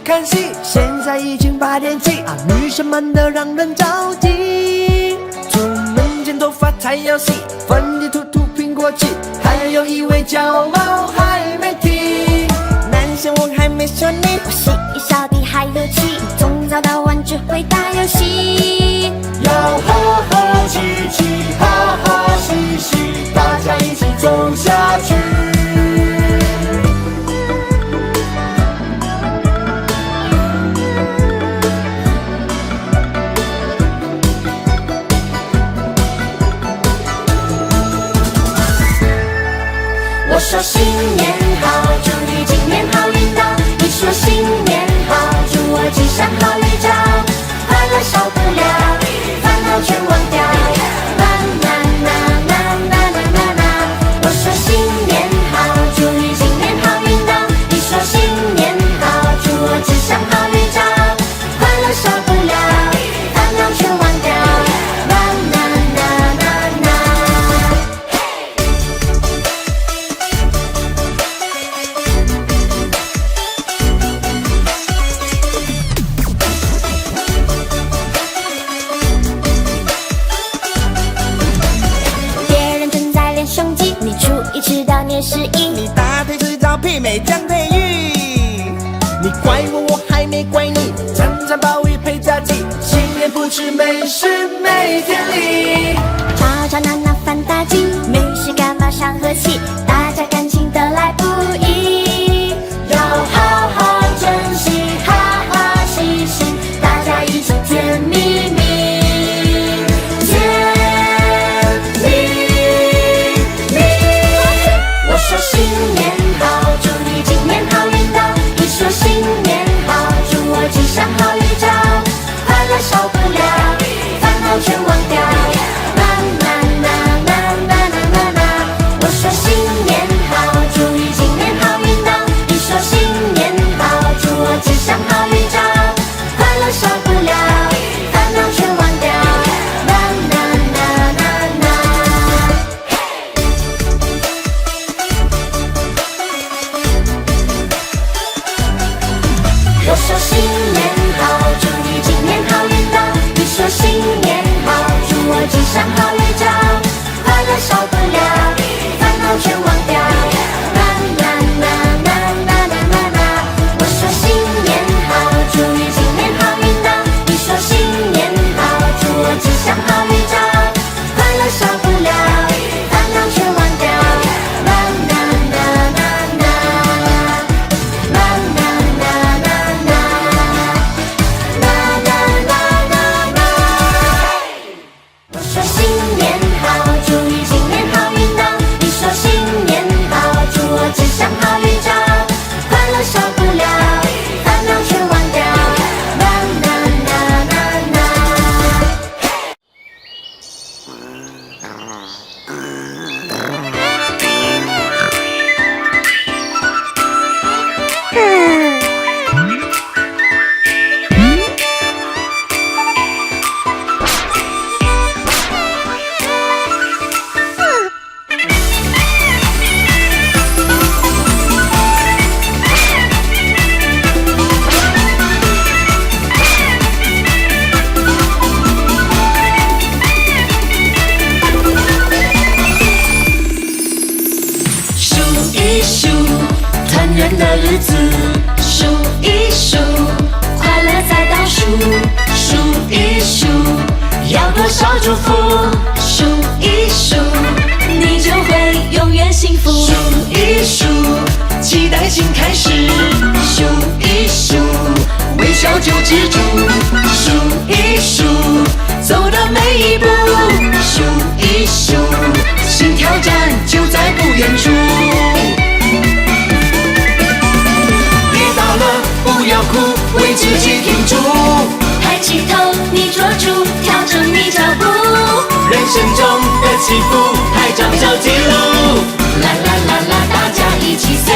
看戏，现在已经8点几啊，女生忙得让人着急。出门剪头发太要细，粉底涂苹果肌，还有一位脚毛还没剃。男生我还没说你，我是一小弟还有气，从早到晚只会打游戏。要和和气气，哈哈嘻嘻，大家一起走下去。我说新年好，祝你今年好运到。你说新年好，祝我吉祥好运兆。快乐少不了，烦恼全忘掉。啦啦啦啦啦啦啦啦。我说新年好，祝你今年好运到。你说新年好，祝我吉祥好运兆。快乐少不了，烦恼全忘掉。啦啦啦啦啦。别人正在练胸肌，你初一吃到年十一。你大腿只找媲美江培玉，你怪我，我还没怪你。餐餐鲍鱼配炸鸡，新年不吃美食没天理。吵吵闹闹犯大忌，没事干嘛伤和气？大家感情得来不易，要好好珍惜，哈哈嘻嘻，大家一起甜蜜蜜。甜蜜蜜。我说新年好，祝你今年好运到。你说新年好，祝我吉祥好运兆。快乐少不了，烦恼全忘掉。啦啦啦啦啦啦啦啦。我说新年好，祝你今年好运到。你说新年好，祝我吉祥好运兆。快乐少不了，烦恼全忘掉。啦啦啦啦啦。我说新年好，祝你今年好运到。你说新年好，祝我吉祥好运兆。快乐少不了，烦恼全忘掉。啦啦啦啦啦啦啦啦。我说新年好，祝你今年好运到。你说新年好，祝我吉祥好运兆。快乐少不了，烦恼全忘掉。啦啦啦啦啦。啦啦啦啦啦。啦啦啦啦啦。我说新年好，祝你今年好运到。你说新年好，祝我吉祥好运兆。快乐少不了，烦恼全忘掉。啦啦啦啦啦。数一数团圆的日子，数一数快乐在倒数，数一数要多少祝福，数一数你就会永远幸福，数一数期待新开始，数一数微笑就知足，数一数走的每一步，数一数新挑战就在不远处。跌倒了不要哭，为自己挺住，抬起头，你捉住，调整你脚步。人生中的起伏拍张照记录，啦啦啦啦，大家一起 say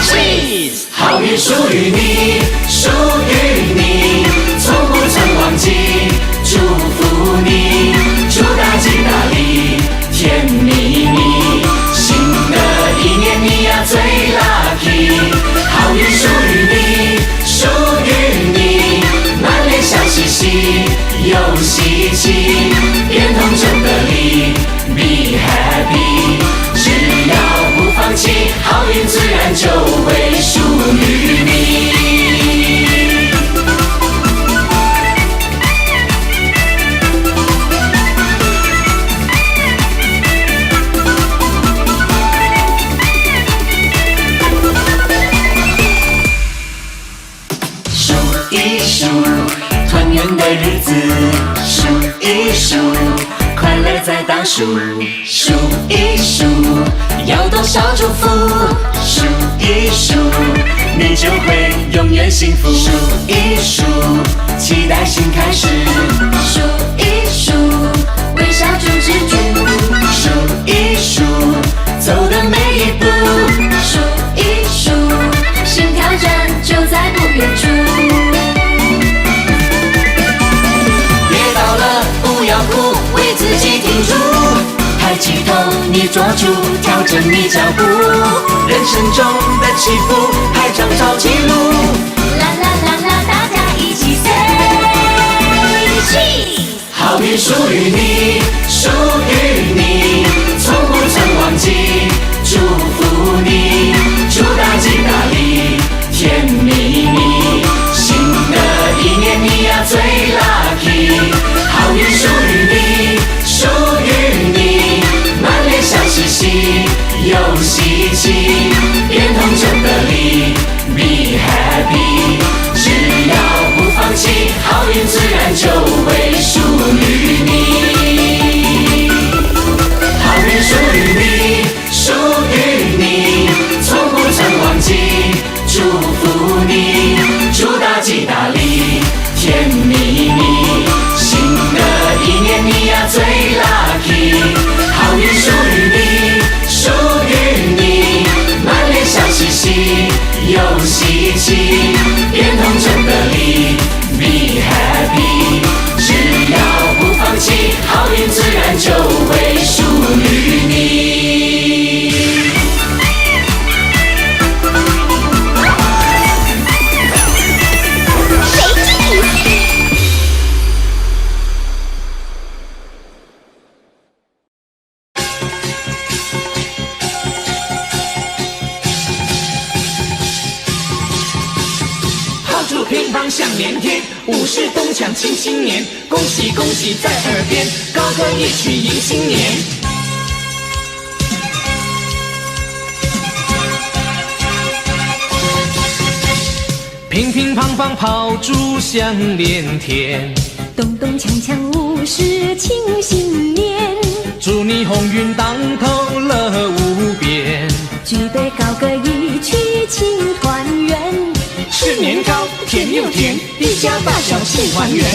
cheese， 好运属于你，属于你，从不曾忘记，祝福你，祝大吉大利，甜蜜蜜，新的一年你呀最 lucky， 好运属于你。圆的日子，数一数，快乐在倒数，数一数，要多少祝福，数一数，你就会永远幸福，数一数，期待新开始，数一数，微笑就知足，数一数，走的每一步，数一数，新挑战就在不远处。跌倒了不要哭，为自己挺住，抬起头你做主，调整你脚步，人生中的起伏，拍张照记录。啦啦啦啦，大家一起 say cheese。好运属于你，属于你，从不曾忘记，祝福你，祝大吉大利，甜蜜蜜，新的一年你呀最 lucky， 好运属于你，属于你，满脸笑嘻嘻，又稀奇，变通就得力 ，be happy， 只要不放弃，好运自然就会属于你。好运属于你，属于你，从不曾忘记，祝福你，祝大吉大利，甜蜜蜜，新的一年你呀最 lucky， 好运属于你，属于你，满脸笑嘻嘻，又稀奇，变通就得力 ，be happy， 只要不放弃，好运自然就会属于你。炮竹乒乓响连天，武士东墙庆新年，恭喜恭喜在耳边，高歌一曲迎新年。乒乒乓乓炮竹响连天，咚咚锵锵武士庆新年，祝你鸿运当头乐无边，举杯高歌一曲庆团圆，吃年糕甜又甜，一家大小庆团圆。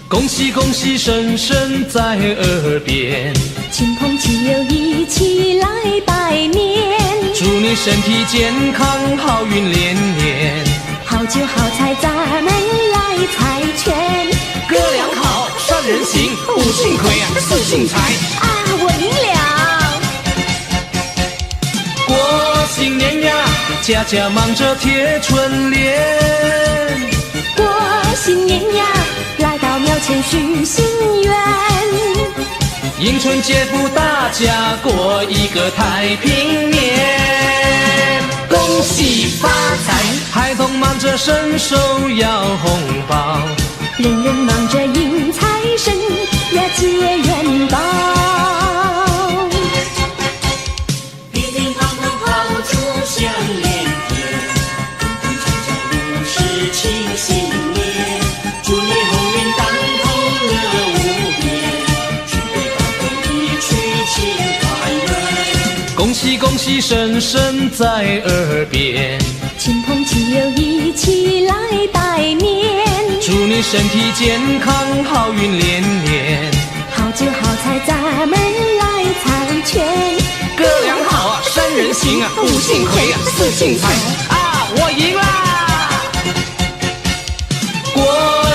恭喜恭喜声声在耳边，亲朋戚友一起来拜年，祝你身体健康，好运连连，好酒好菜咱们来猜拳，歌良好，三人行，五幸亏啊，四幸财啊，我赢了。过新年呀，家家忙着贴春联，过新年呀，来到庙前许心愿，迎春接福大家过一个太平年，恭喜发财，孩童忙着伸手要红包，人人忙着迎财神呀接元宝，乒乒乓乓炮竹响连天，咚咚锵锵武士庆新年，祝你鸿运当头乐无边，举杯高歌一曲庆团圆，恭喜恭喜声声在耳边，亲朋戚友一起来拜年，祝你身体健康，好运连连，好酒好菜咱们来猜拳，歌良好啊，三人行啊，五幸亏啊，四幸财啊，我赢啦！过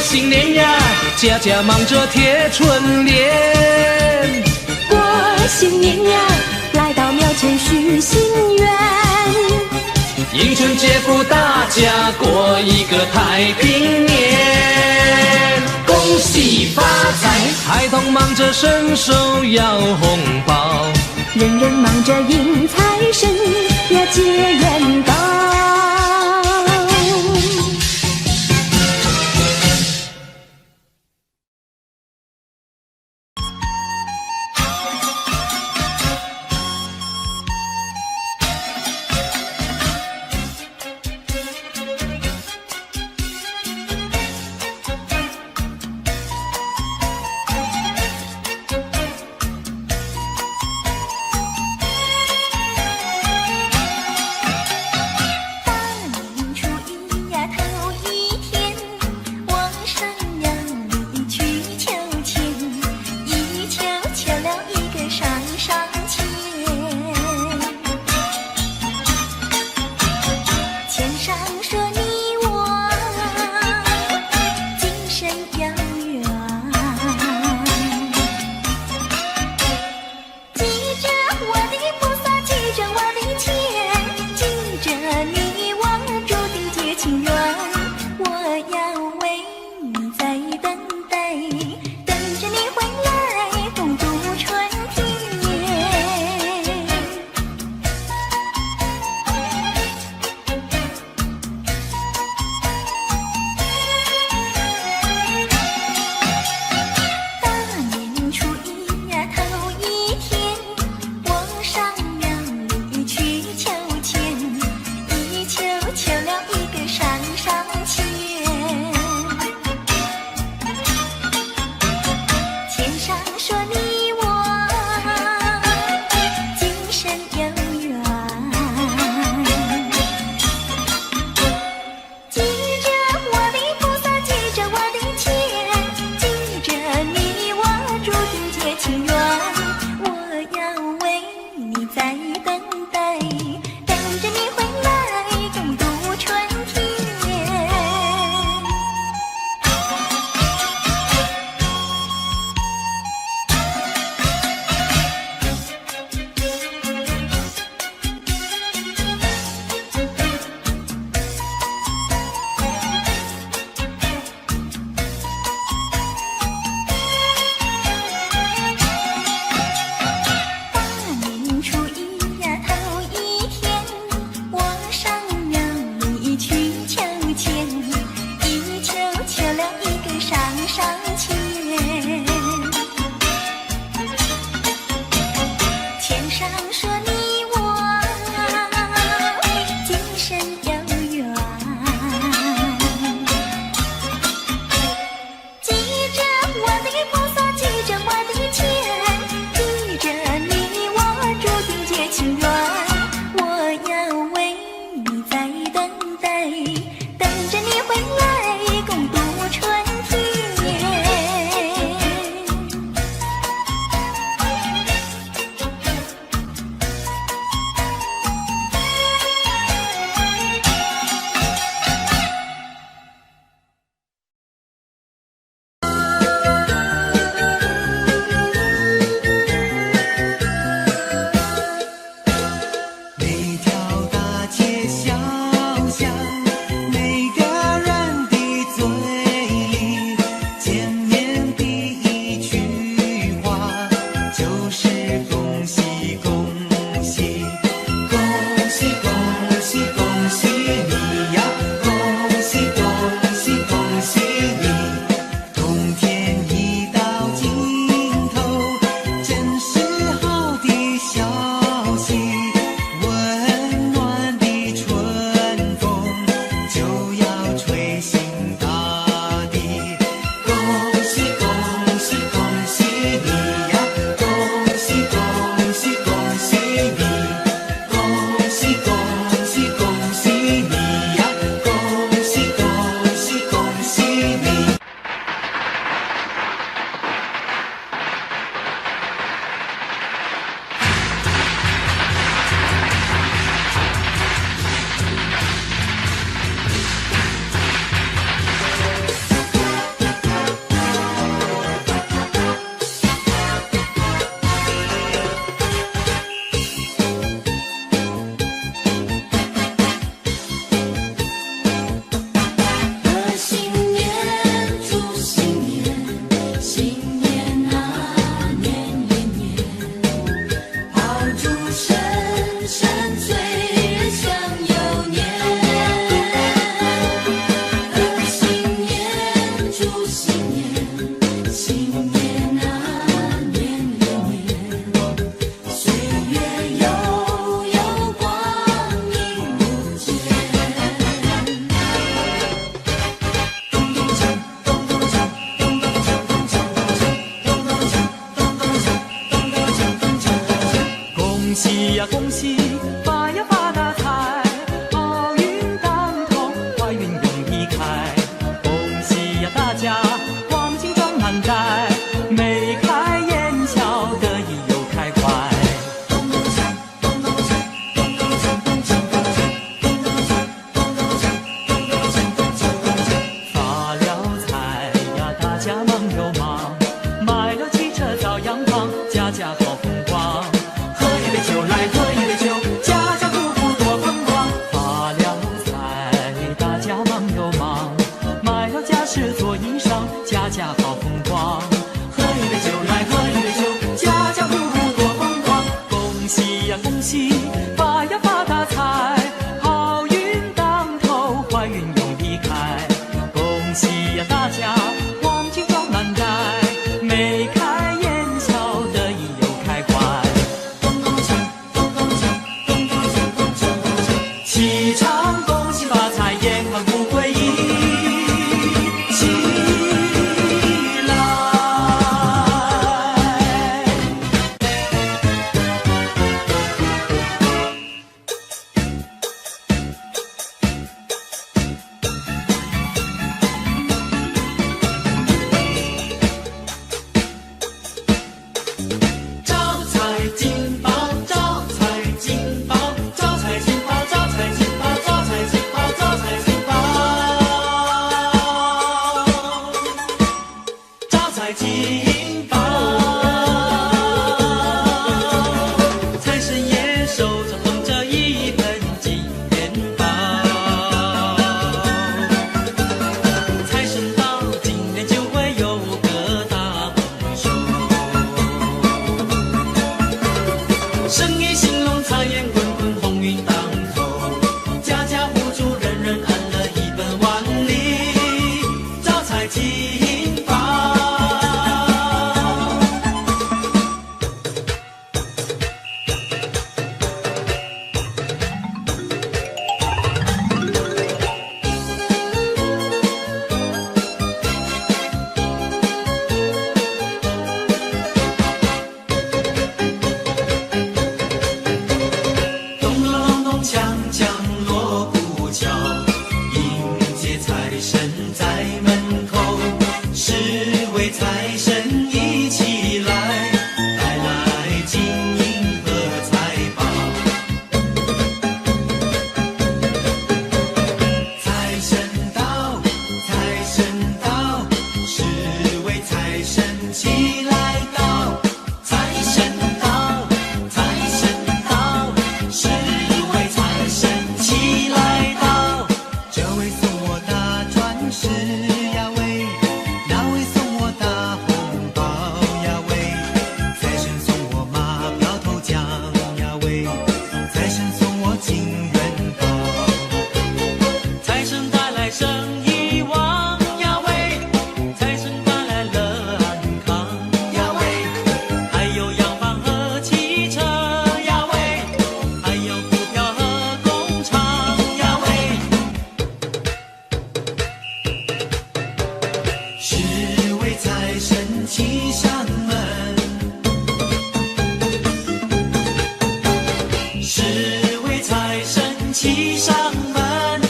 新年呀，家家忙着贴春联，过新年呀，来到庙前许心愿，迎春接福大家过一个太平年，恭喜发财，孩童忙着伸手要红包，人人忙着迎财神呀接元宝。一份金元宝。财神到，今年就会有个大丰收，生意兴隆，财源滚滚，鸿运当头，家家户户人人安乐，一本万利，招财进宝。咚隆咚锵锵锣鼓敲，迎接财神在门口。十位财神一起来，带来金银和财宝。财神到，财神到，十位财神齐来到。财神到，财神到，十位财神齐来到。这位送我大钻石呀喂，那位送我大红包呀喂，财神送我马票头奖呀喂，财神送我金元宝。财神带来生意旺呀喂，财神带来了安康呀喂，还有洋房和汽车呀喂，还有股票和工厂呀喂。十位财神齐上门，十位财神齐上门，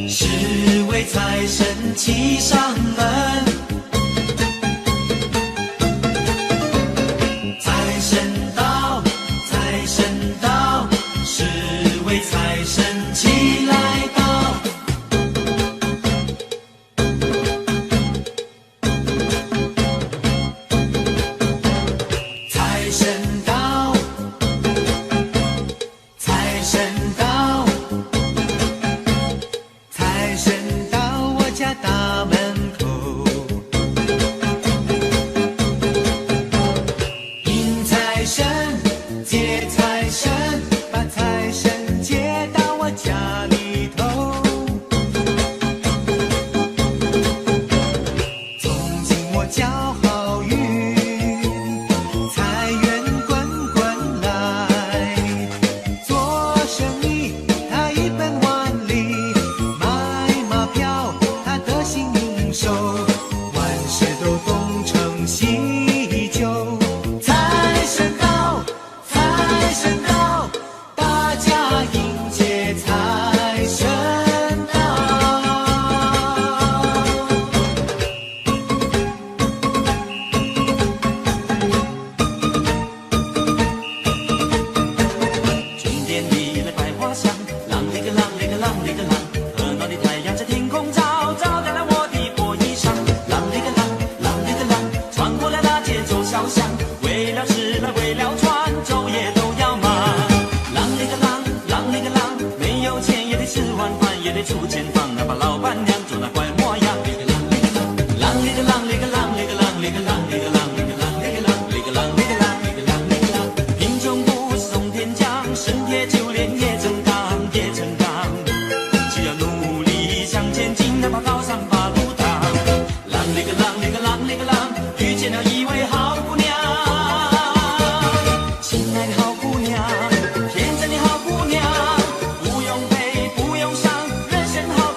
十位财神齐上门。财神到，财神到，十位财神齐来到。财神到，财神到，财神到我家大门口。迎财神，接财神，把财神接到我家里头。从今我叫好运，财源滚滚来，做生意他一本万利，买马票他得心应手，万事都东成西就。财神到，财神到，大家迎接财神到。春天里的百花香，啷里个啷里个啷里个啷，热闹的太阳在天空照，照亮了我的破衣裳。啷里个啷，啷里个啷，穿过了大街走小巷，为了吃了为了穿，昼夜都要忙。啷里个啷，啷里个啷，没有钱也得吃碗饭，也得出钱帮那把老板娘做那怪模样。啷里个啷里个啷里个啷里个啷里个啷里个啷里个啷里个啷里个啷里个啷里个啷，贫穷不是送天降，身铁就炼也成钢也成钢，只要努力向前进，哪怕高山把路挡。啷里个啷里个啷里个啷，遇见了一位好姑娘，亲爱的好姑娘，天真的好姑娘，不用悲不用伤，人生好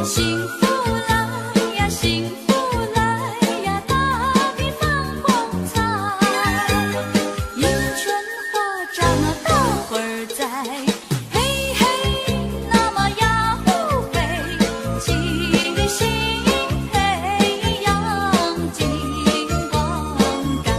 幸福来呀，幸福来呀，大地放光彩。迎春花长啊，大伙儿栽，嘿嘿，那么呀呼嘿，七星嘿阳金光盖。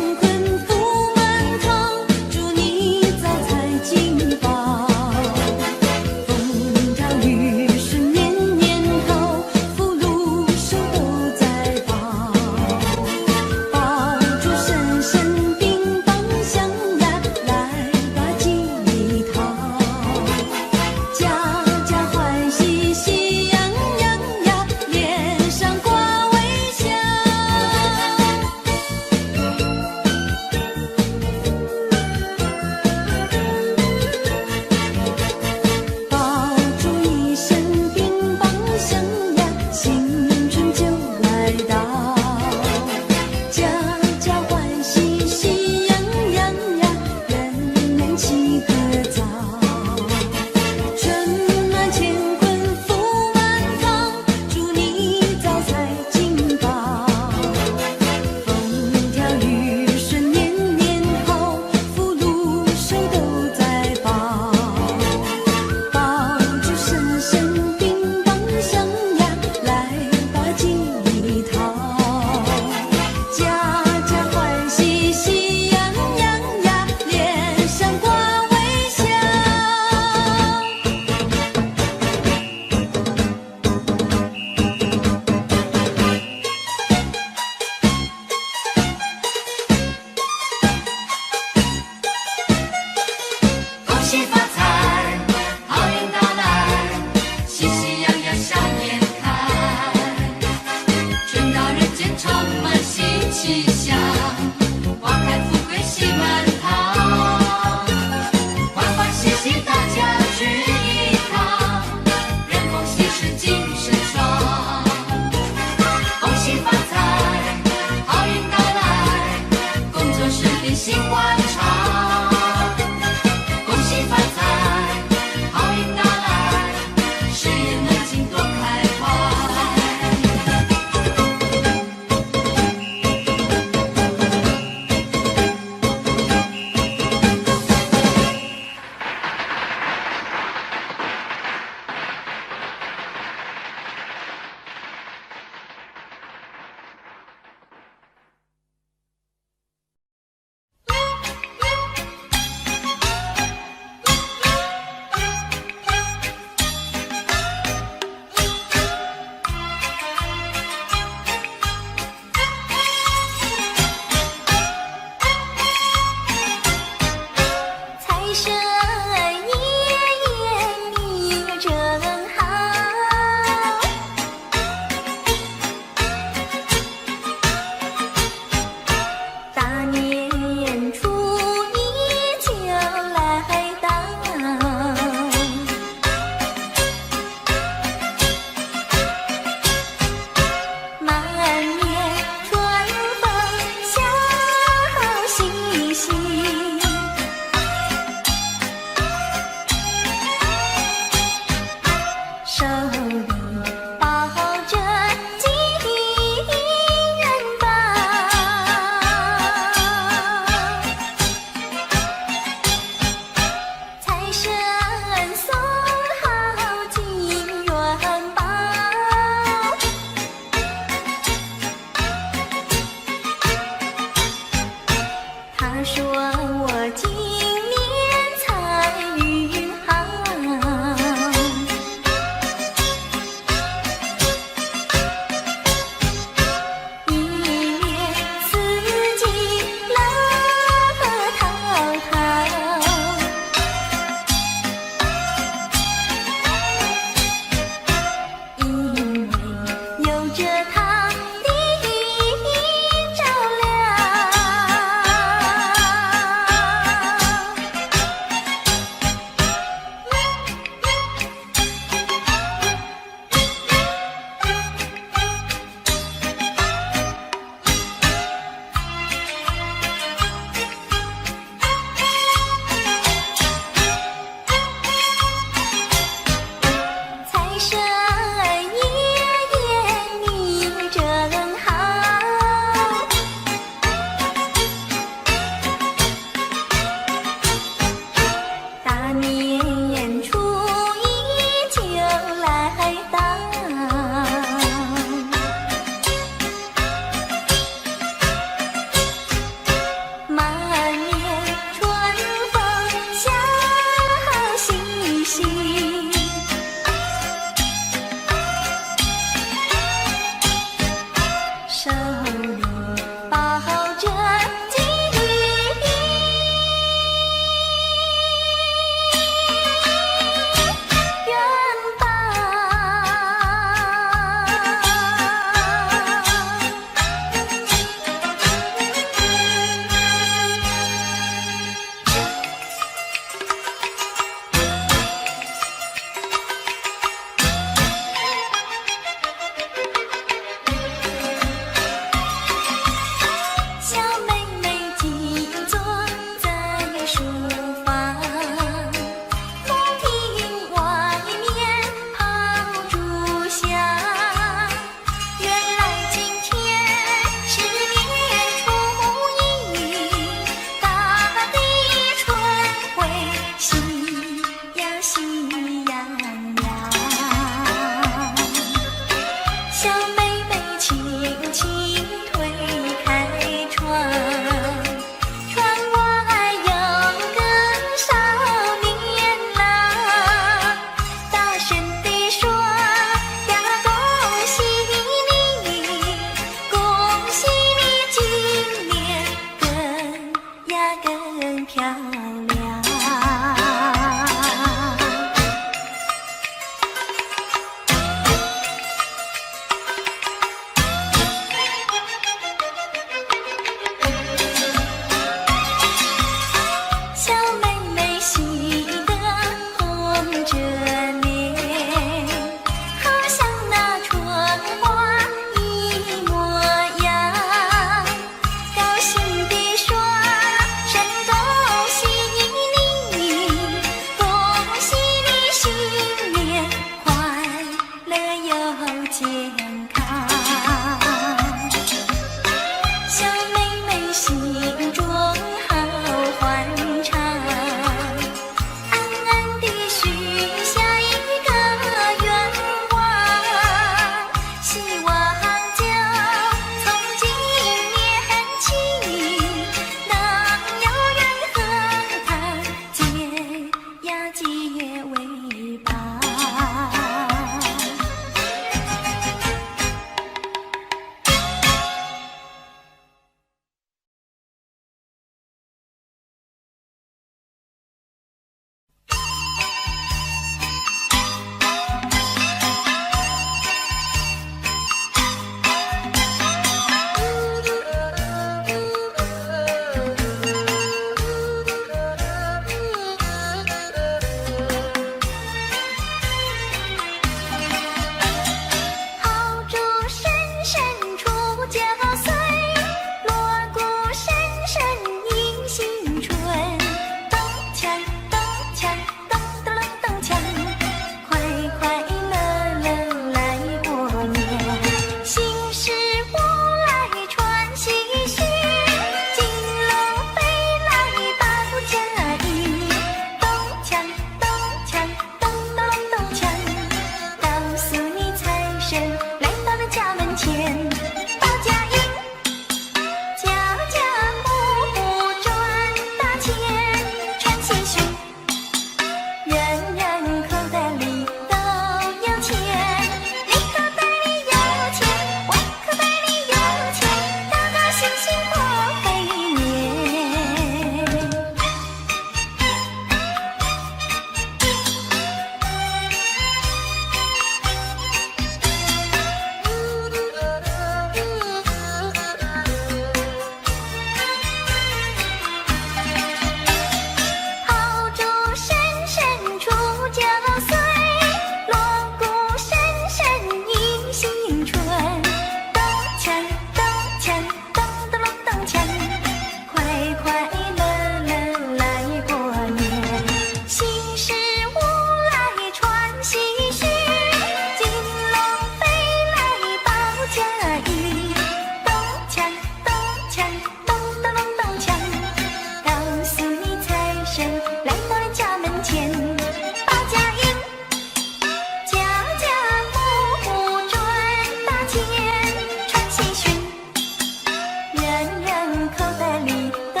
口袋里都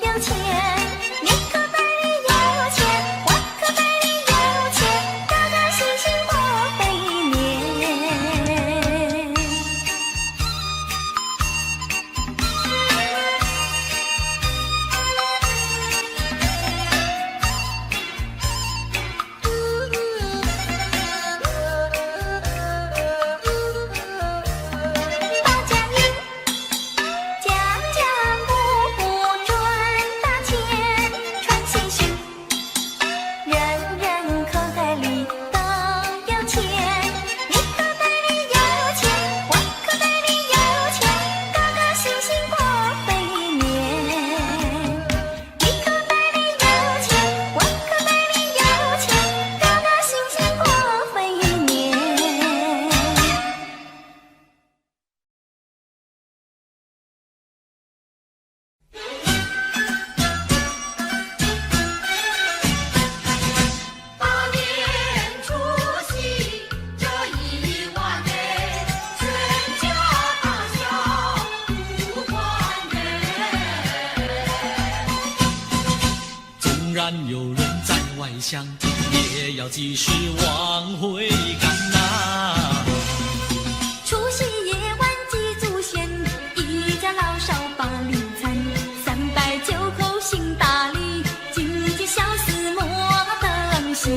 有钱，你口袋里有钱，我口袋里有钱，高高兴兴过肥年。报佳音，家家户户赚大钱，传喜讯，人人口袋里都有钱，你口袋里有钱，我口袋里有钱，高高兴兴过肥年。你口袋里有钱，我口袋里有钱，高高兴兴过肥年。大年除夕这一晚内，全家大小不团圆。纵然有人在外乡，也要及时往回赶呐、除夕夜晚祭祖先，一家老少把礼餐，309口行大礼，金鸡小厮莫等闲。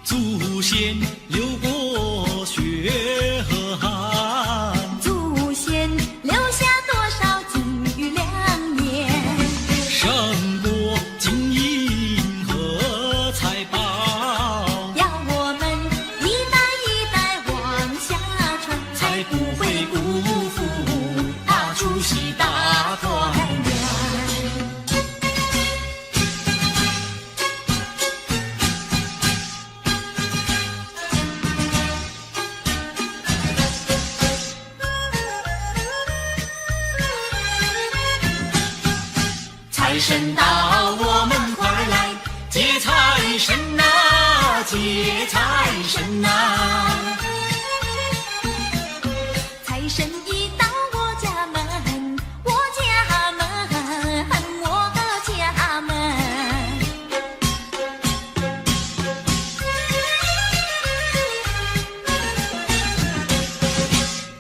祖先流过血和汗，祖先留下多少金玉良言，胜过金银和财宝。要我们一代一代往下传，才不会辜负除夕大团圆。财神到，我们快来接财神呐、接财神呐、财神一到我家门，我家门，我家门。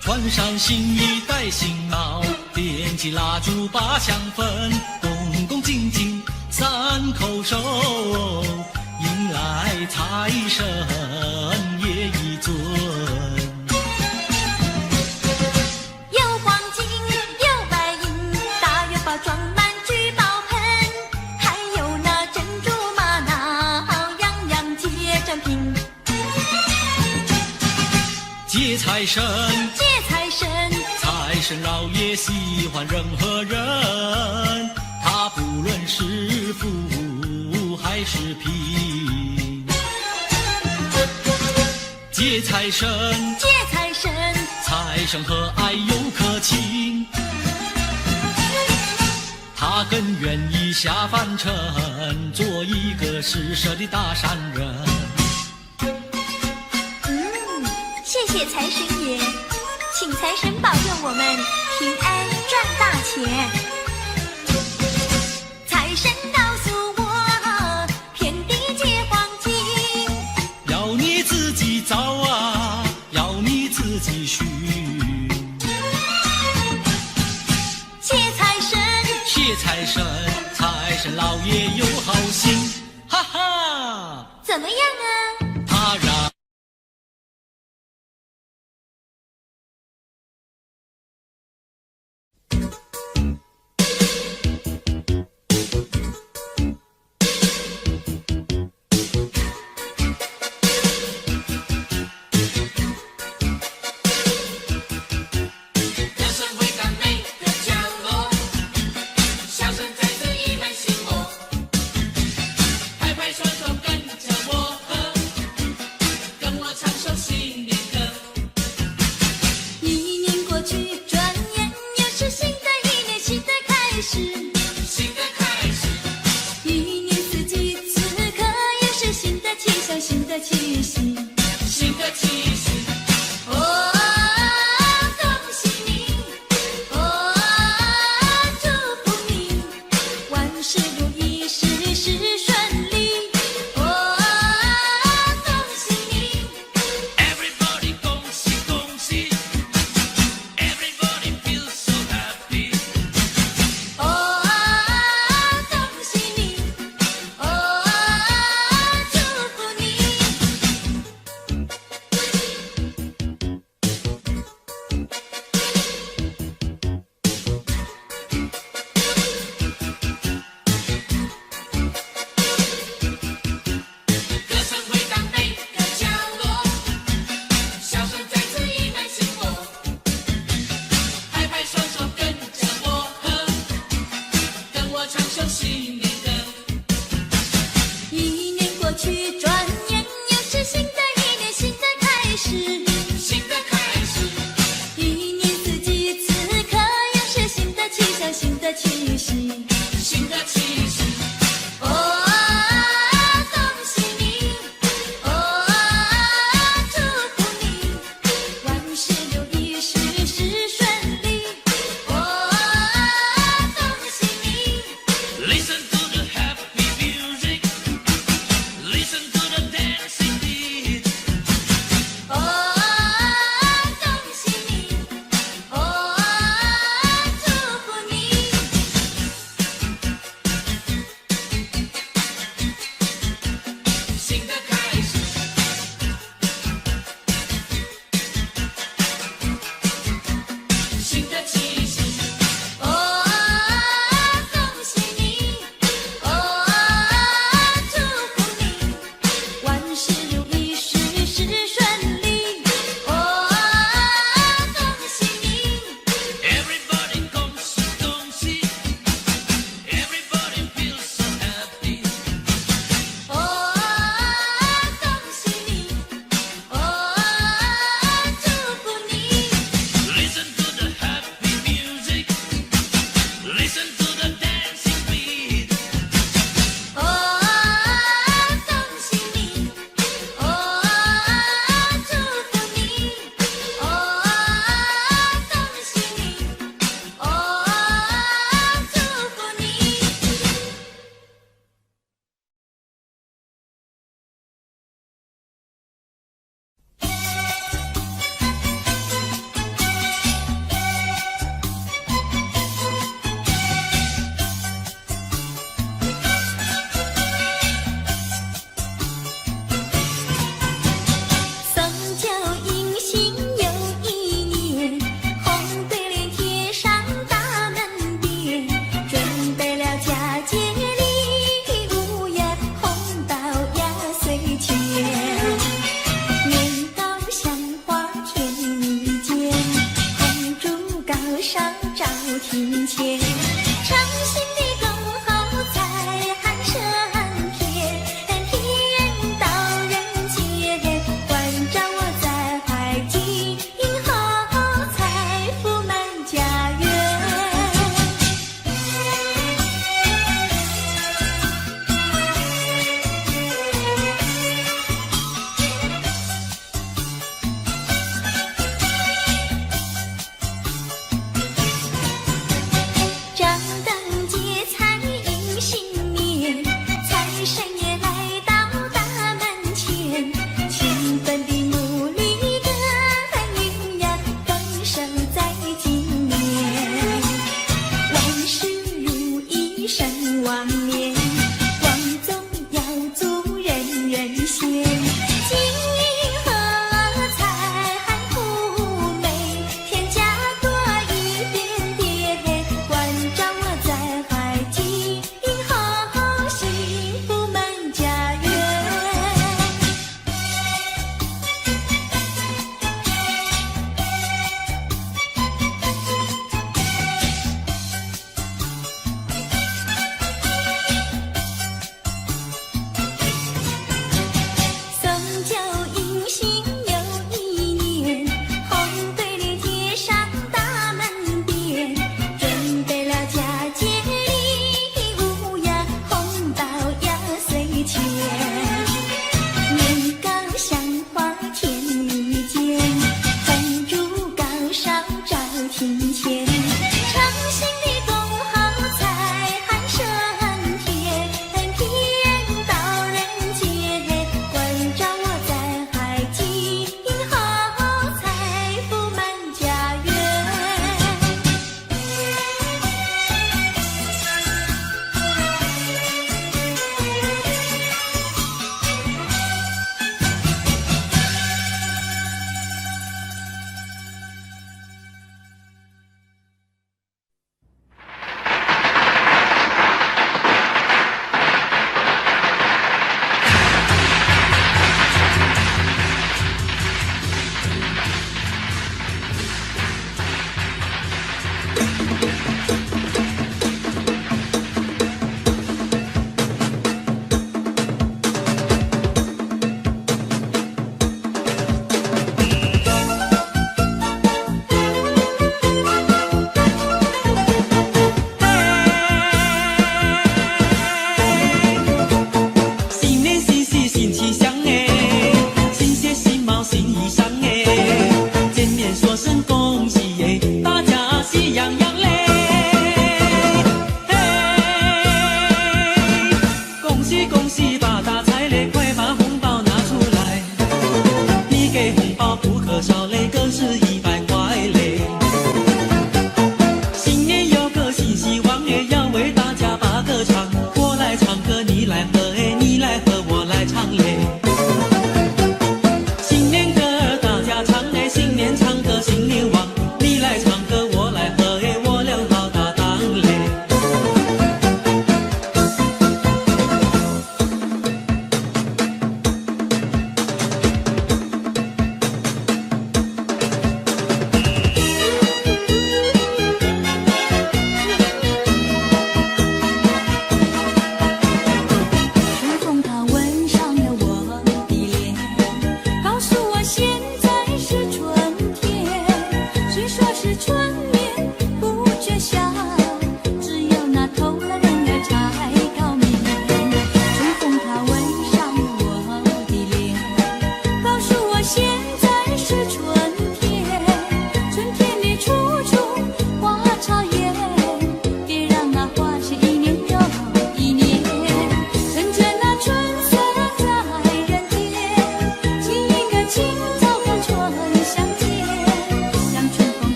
穿上新衣戴新帽，点起蜡烛把香焚，恭恭敬敬三叩首，迎来财神爷一尊。有黄金，有白银，大元宝装满聚宝盆，还有那珍珠玛瑙，样样皆珍品。接财神，接财神，财神老爷喜欢任何人，他不论是富还是贫。接财神，接财神，财神和蔼又可亲，他更愿意下凡尘，做一个施舍的大善人。谢谢财神爷，请财神保佑我们平安赚大钱。财神告诉我，遍地皆黄金，要你自己造啊，要你自己寻。谢财神，谢财神，财神老爷有好心，哈哈，怎么样啊？他让一年过去，转眼又是新的一年，新的开始。说新年歌。一年过去，转眼又是新的一年，新的开始。新的开始，一年四季，此刻又是新的气象，新的气息。新的气势。哦，恭喜你！哦，祝福你！万事如意，事事顺利。哦，恭喜你！ Listen to the happy music. Listen to the dancing beat. 哦，恭喜你！哦，祝福你！新的开始，新的气息。哦，恭喜你！哦，祝福你！万事如意，事事顺利。哦，恭喜你！ Everybody 恭喜恭喜。Everybody feels so happy. 哦，恭喜你！哦，祝福你！ Listen to the happy music. Listen to the dancing beat. 哦，恭喜你！哦，祝福你！哦，恭喜你！哦，祝福你！送旧迎新又一年，红对联贴上大门边，准备了佳节礼物呀，红包压岁钱，年糕香花全一件，红烛高烧照庭前，诚心的恭候在寒舍天，天到人间，关照我在怀今后，财富满家园。张灯结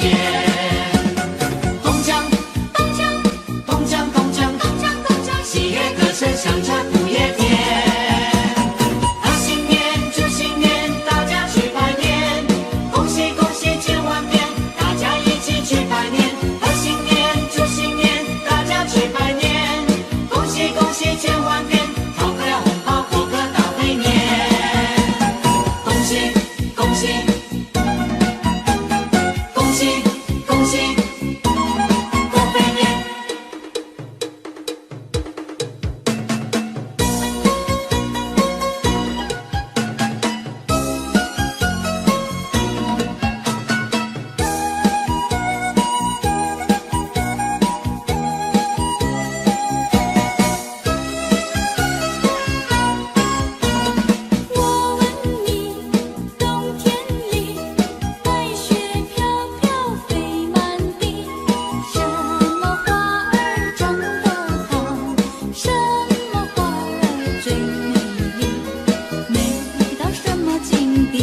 天。东江，东江，东江，东江，东江，东江，喜悦歌声响彻不夜天。贺新年，祝新年，大家去拜年，恭喜恭喜千万遍，大家一起去拜年。贺新年，祝新年，大家去拜年，恭喜恭喜千万遍，讨个了红包，过个大肥年。恭喜恭喜恭喜恭喜过肥年。我问你，冬天里白雪飘飘飞满地，什么花儿长得好，什么花儿最美丽，美到什么境地？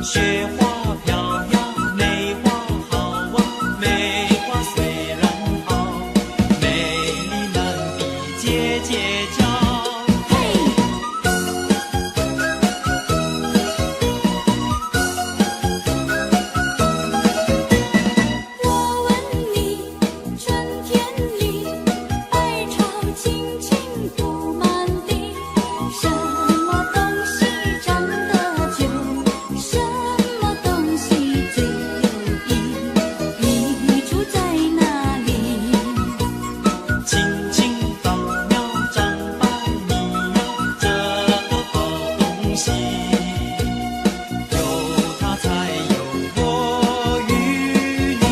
雪花飘呀，梅花好啊，梅花虽然好，美丽难比姐姐娇。嘿，我问你，春天里百草青青布满地，什么东西长得久，什么东西最有意，你住在哪里？青青稻苗长百米呀，这个好东西，有它才有我与你。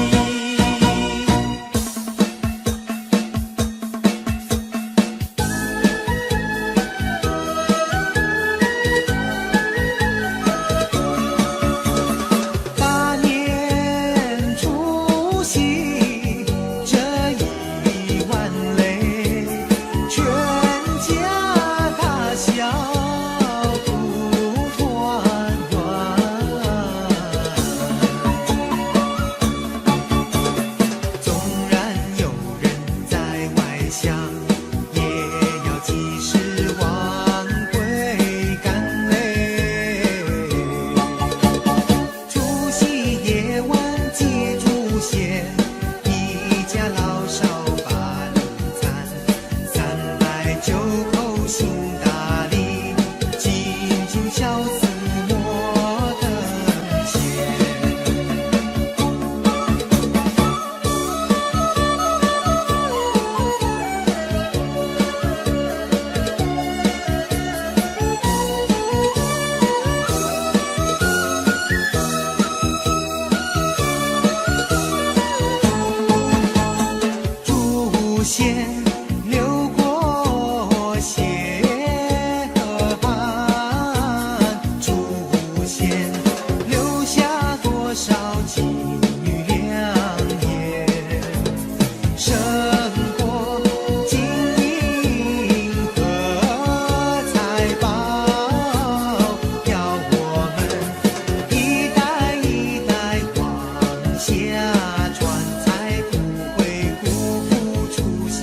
大年除夕，这一碗泪，全家大小不团圆。纵然有人在外乡，也要及时忘归干嘞。除夕夜晚祭祖先，一家老少把餐，三拜九叩行大礼，敬酒小子莫等闲。祖先流过血和汗，祖先留下多少金玉良言，生活金银和财宝，要我们一代一代往下传，才不会辜负除夕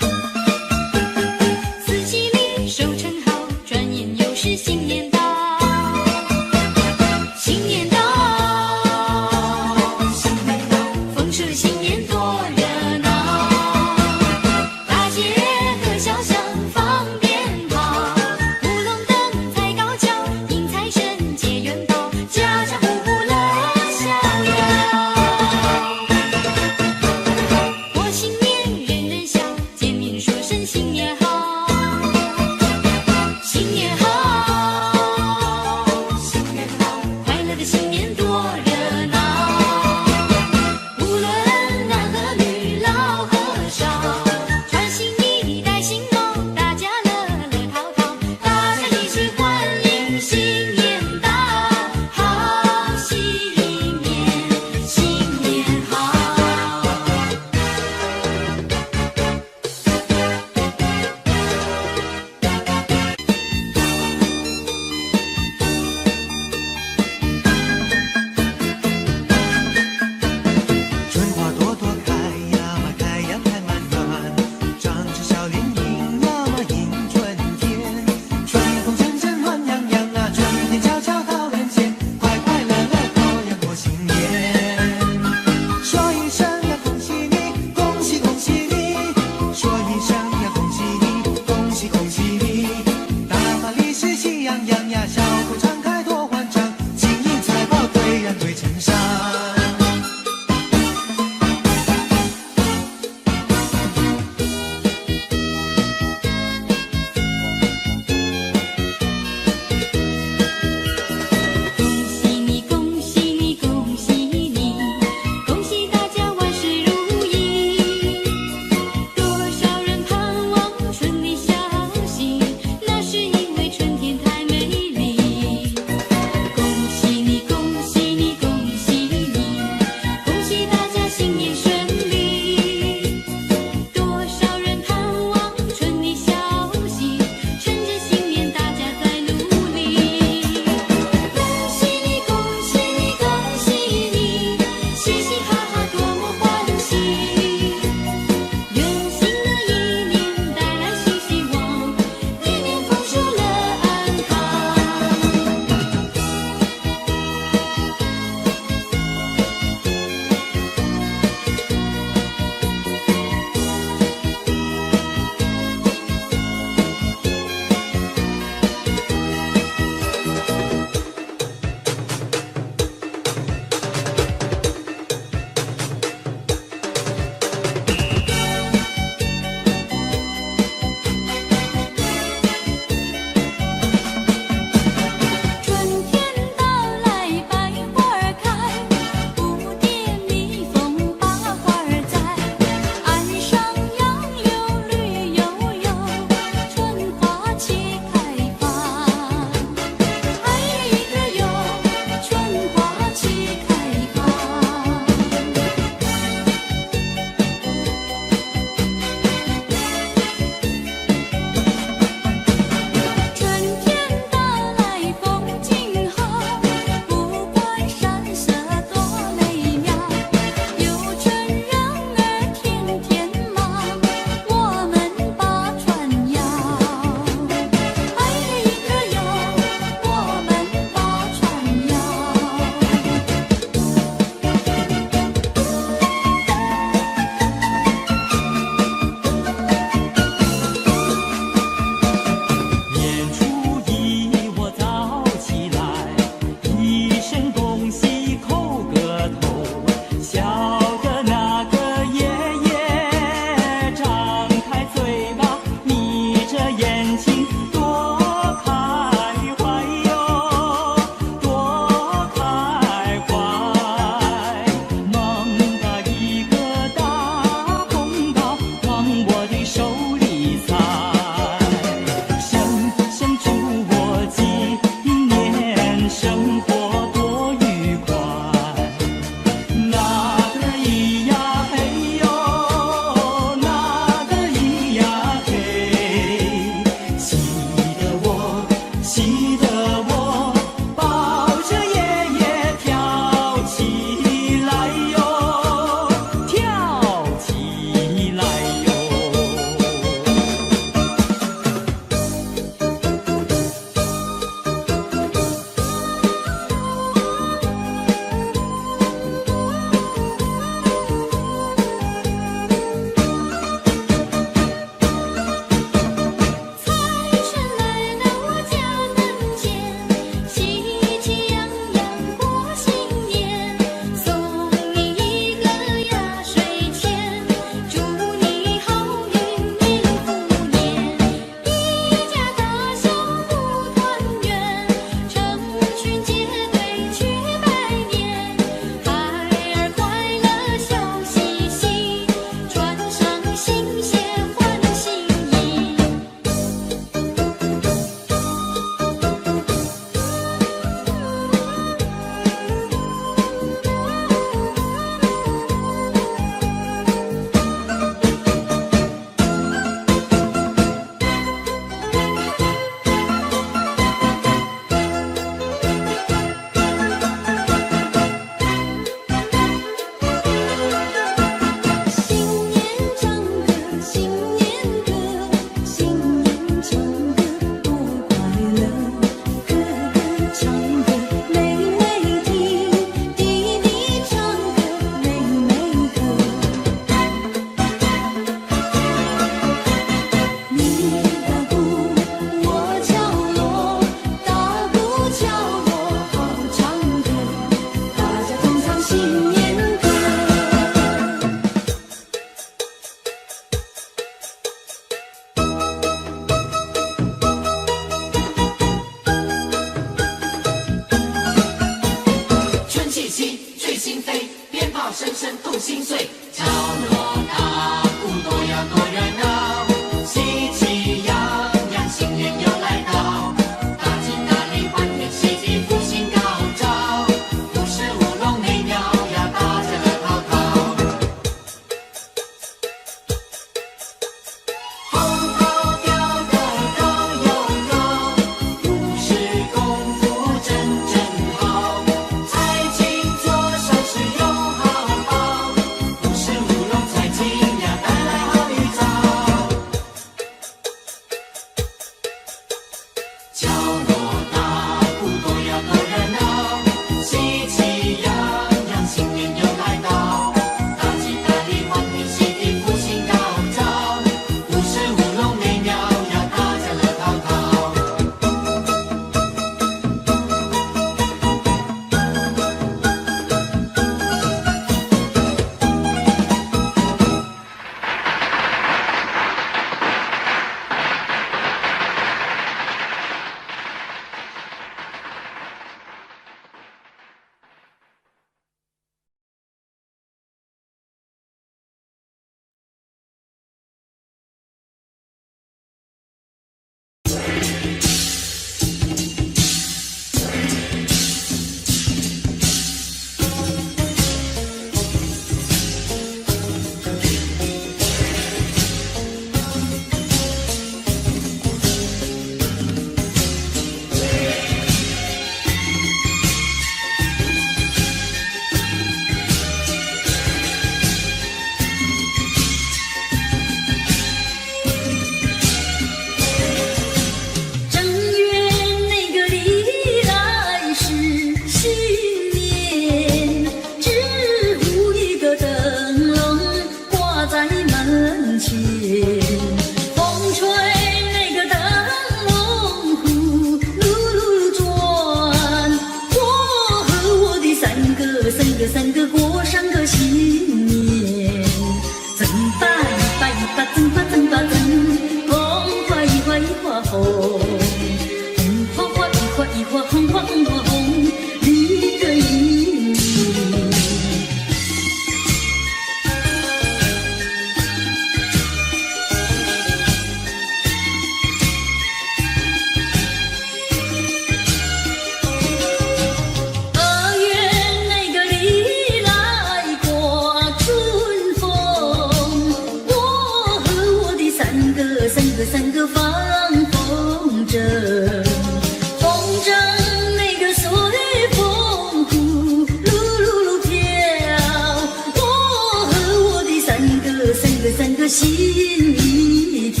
一条，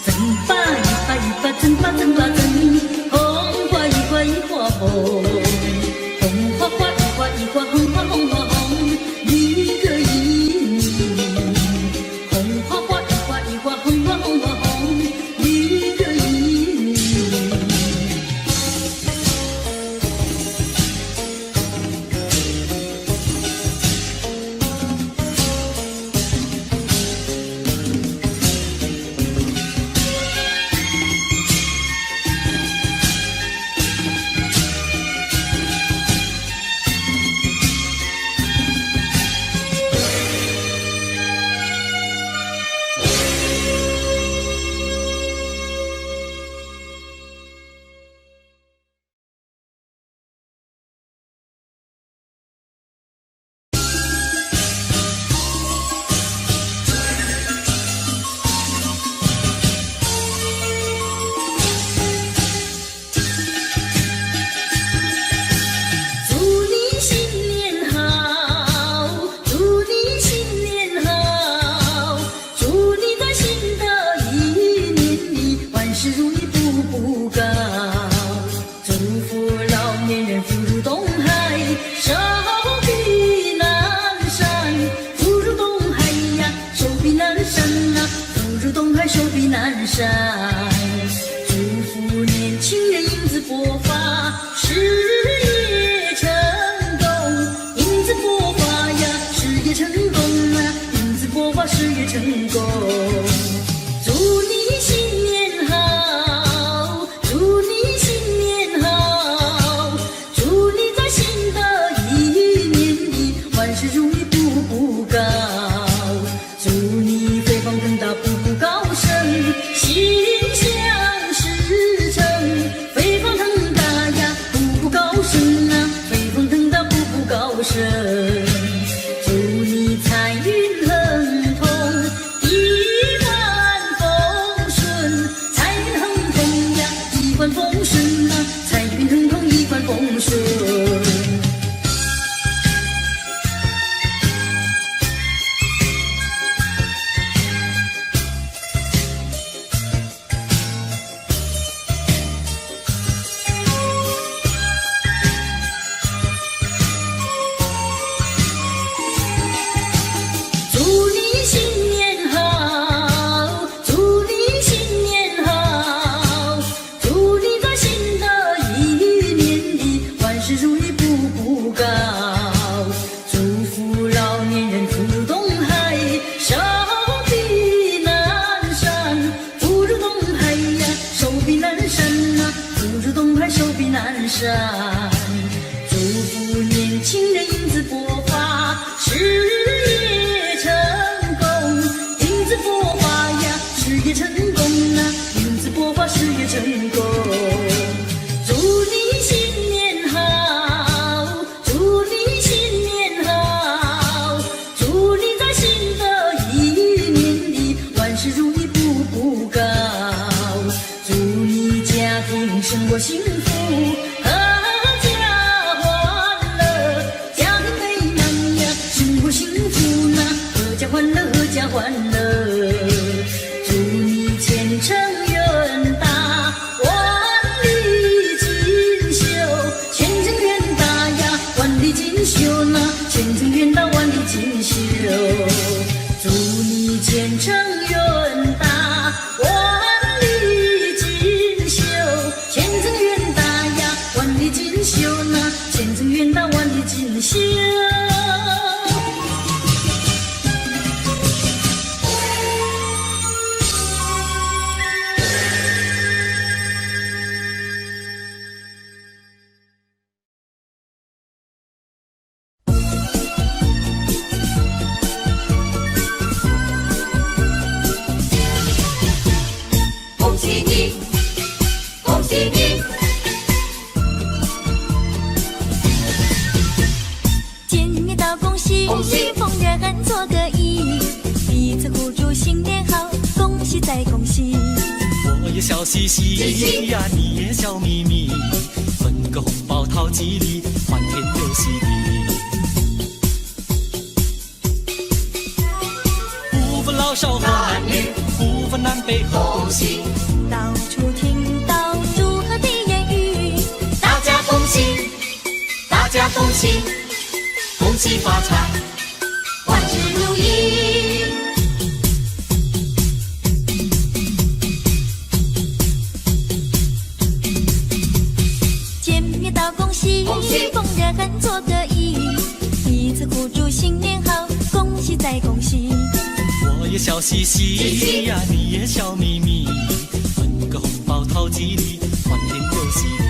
增把一把一把增把增把增，红花一花一花红，红花花一花一花红花红花红，绿个银，红花花一花一花红花红花红，绿个银。手臂南山，祝福年轻人英姿勃发，事业成功。英姿勃发呀，事业成功啊，英姿勃发，事业成功。祝你新年好，祝你新年好，祝你在新的一年里万事如意，步步高。祝你飞黄腾达，步步高升，心想事成。飞黄腾达呀，步步高升啊，飞黄腾达，步步高升。祝你财运亨通，一帆风顺，财运亨通呀，一帆风顺啊，财运亨通，一帆风顺。祝福年轻人英姿勃发，事业成功。英姿勃发呀，事业成功啊，英姿勃发，事业成功。祝你新年好，祝你新年好，祝你在新的一年里万事如意，步步高。祝你家庭生活幸福，欢乐，祝你前程远大，万里锦绣。前程远大呀，万里锦绣呐，前程远大，万里锦绣。祝你前程远大，万里锦绣。前程远大呀，万里锦绣呐，前程远大，万里锦绣。笑嘻嘻呀，你也笑眯眯，分个红包讨吉利，欢天游戏的。不分老老少和男女，不分南北和东西。到处听到祝贺的言语，大家恭喜，大家恭喜，恭喜发财，万事如意。见面道恭喜，恭喜逢人做个揖，彼此互祝新年好，恭喜再恭喜。我也笑嘻嘻呀，你也笑眯眯，分个红包讨吉利，欢天又喜地。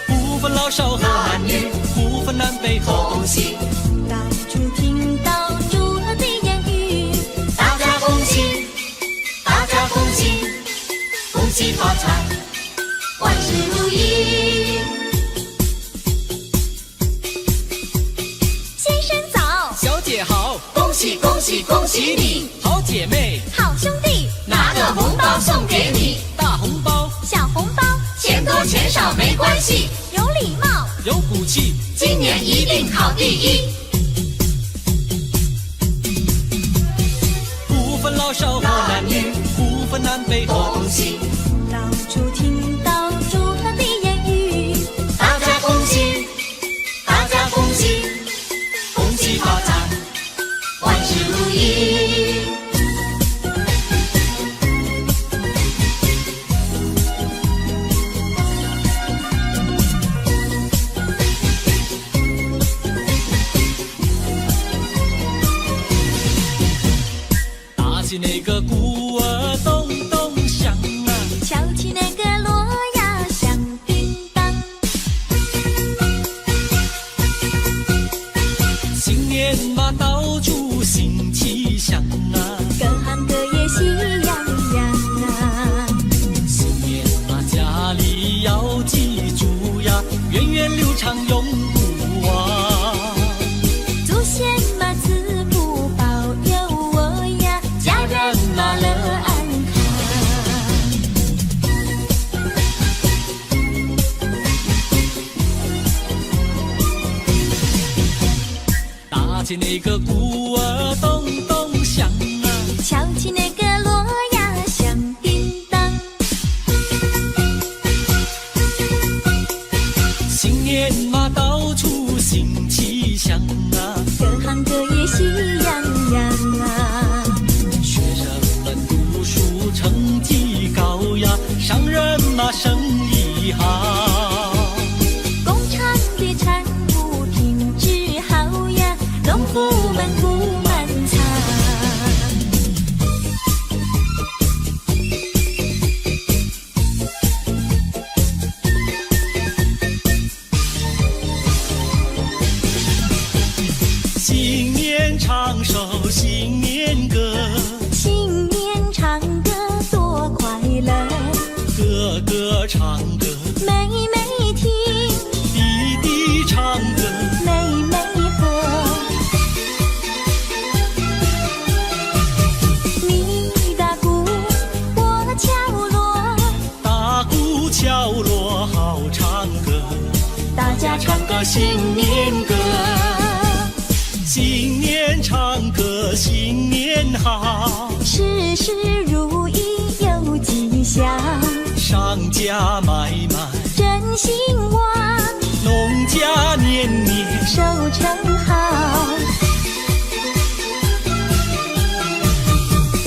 不分老少和男女，不分南北和东西。到处听到祝贺的言语，大家恭喜，大家恭喜，恭喜发财，万事如意。先生早，小姐好，恭喜恭喜恭喜你，好姐妹，好兄弟，拿个红包送给你，大红包小红包，钱多钱少没关系，有礼貌，有骨气，今年一定考第一。不分老少和男女，不分南北和东西。到处听到祝贺的言语，大家恭喜，大家恭喜，恭喜发财，万事如意。打起那个鼓儿咚咚响啊，敲起那个锣呀响叮当，新年嘛到处新气象啊，各行各业喜洋洋啊。新年嘛家里要记住呀，源远流长永不忘。祖先嘛赐福保佑我呀，家人嘛乐安打起那个鼓儿咚咚响啊，敲起那个锣呀响叮当，新年嘛到处新气象啊，各行各业喜洋洋啊。学生们读书成绩高呀，商人嘛生意好。工厂的产物品质好呀，农夫们不满仓。新年长寿新年歌，新年唱歌多快乐，个个唱歌，妹妹听，弟弟唱歌，妹妹和。你打鼓，我敲锣，打鼓敲锣好唱歌，大家唱个新年歌，新年唱歌新年好，事事如意有吉祥，商家买卖，真兴旺，农家年年收成好。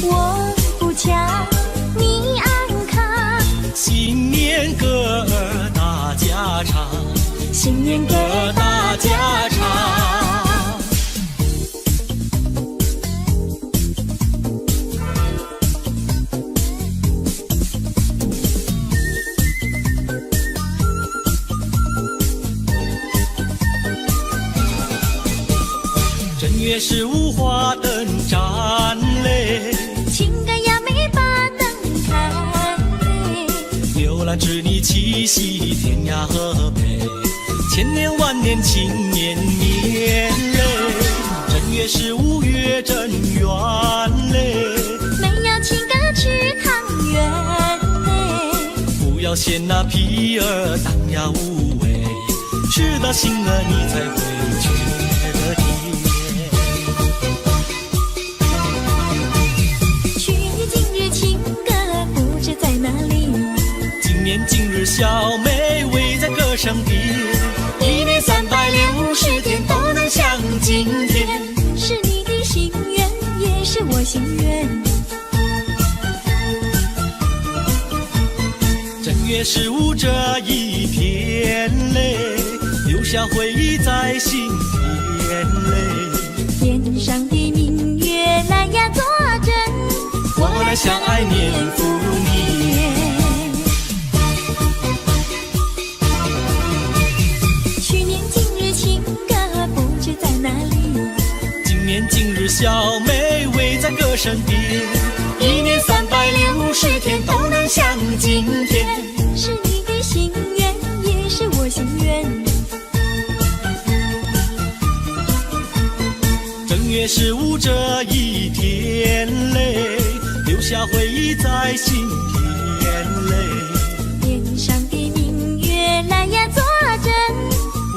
我不巧，你安康，新年歌儿大家唱，新年歌歌大家唱。正月15花灯展嘞，情感呀没把灯看嘞，牛郎织女七夕天涯河北，千年万年庆年年嘞。正月15月正圆嘞，没有情歌吃汤圆嘞，不要嫌那皮儿当呀无味，吃到心了你才会觉得甜。生别，1年360天都能像今天。是你的心愿，也是我心愿。正月15这一天嘞，留下回忆在心田嘞。天上的明月来呀作证，我来相爱年复年。去年今日情歌不知在哪里，今年今日小妹围在歌声边，1年360天都能像今天。是你的心愿，也是我心愿。正月15这一天嘞，留下回忆在心田嘞。天上的明月来呀作证，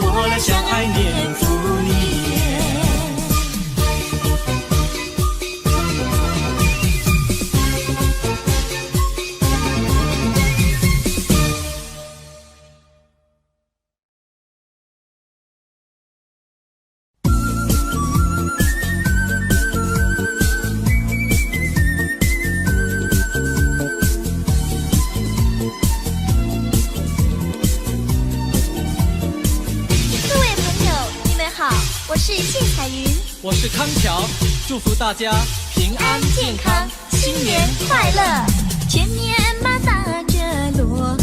我来相爱年复年。我是谢彩云，我是康桥，祝福大家平安健康，新年快乐。前面马打着锣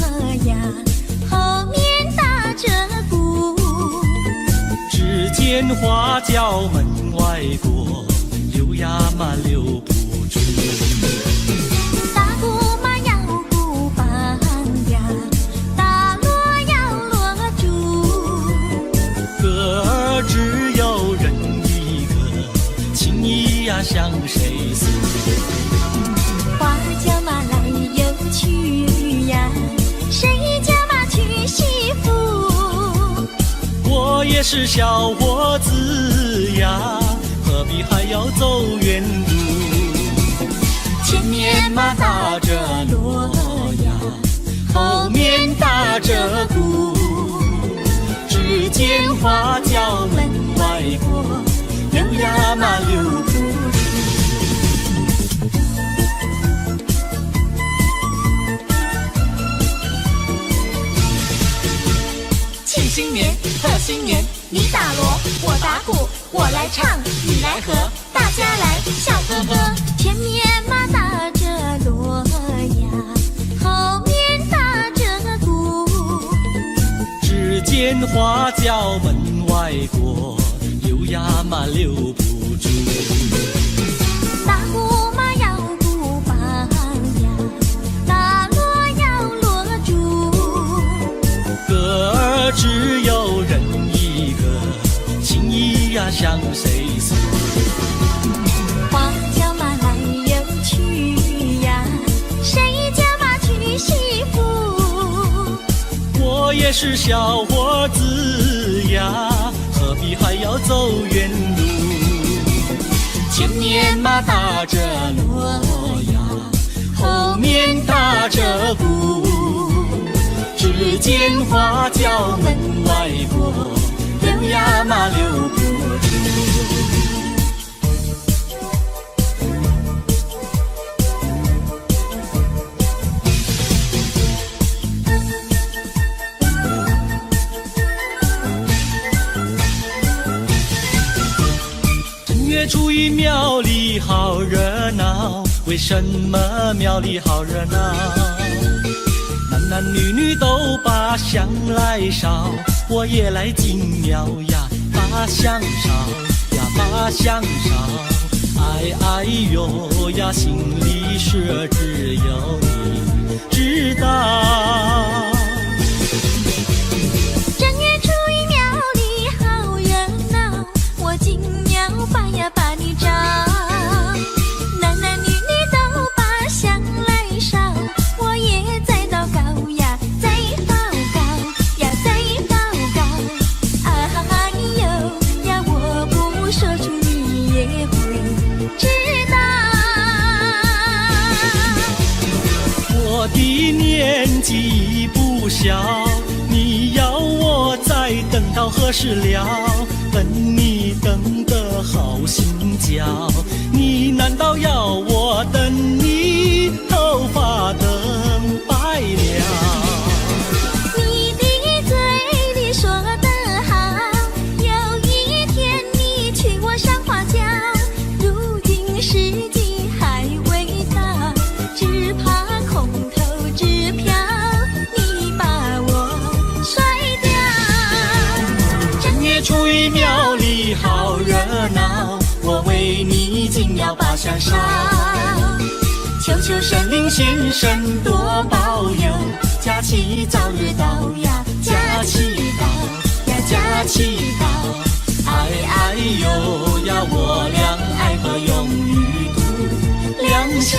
呀，后面打着鼓，只见花轿门外过，溜呀嘛溜不住。打鼓嘛要鼓棒呀，打锣要锣珠，歌儿只有人一个，情谊呀向谁诉？花轿嘛来又去呀，谁家嘛娶媳妇？我也是小伙子呀，何必还要走远路？前面嘛打着锣呀，后面打着鼓，只见花轿门外过，溜呀嘛溜不住。庆新年贺新年，你打锣我打鼓，我来唱你来和，大家来笑呵呵。前面嘛打着锣呀，后面打着鼓，只见花轿门外过，溜呀嘛溜不住。打鼓嘛要鼓棒呀，打锣要锣珠，歌儿只有人一个，情谊呀向谁诉？花轿嘛来又去呀，谁家嘛娶媳妇？我也是小伙子呀，何必还要走远路？前面嘛打着锣呀，后面打着鼓，只见花轿门外过，溜呀嘛溜不住。正月初一庙里好热闹，为什么庙里好热闹？男男女女都把香来烧，我也来进庙呀，把香烧呀，把香烧。哎哎呦呀，心里事只有你知道。正月初一庙里好热闹，我进庙把呀把你找，男男女女都把香来烧，我也在祷告呀，在祷告呀，在祷告。哎呦呀，我不说出你也会知道。我的年纪不小，你要在等到何时了？等你等得好心焦，你难道要我等你头发等白了？你的嘴里说得好，有一天你娶我上花轿，如今时机还未到，只怕空头支票你把我甩掉。正月初一庙里好热闹，我为你紧要把香烧，求求神灵先生多保佑，假期早日到呀，假期到呀，假期到，哎哎呦呀，我俩爱河永与度良宵。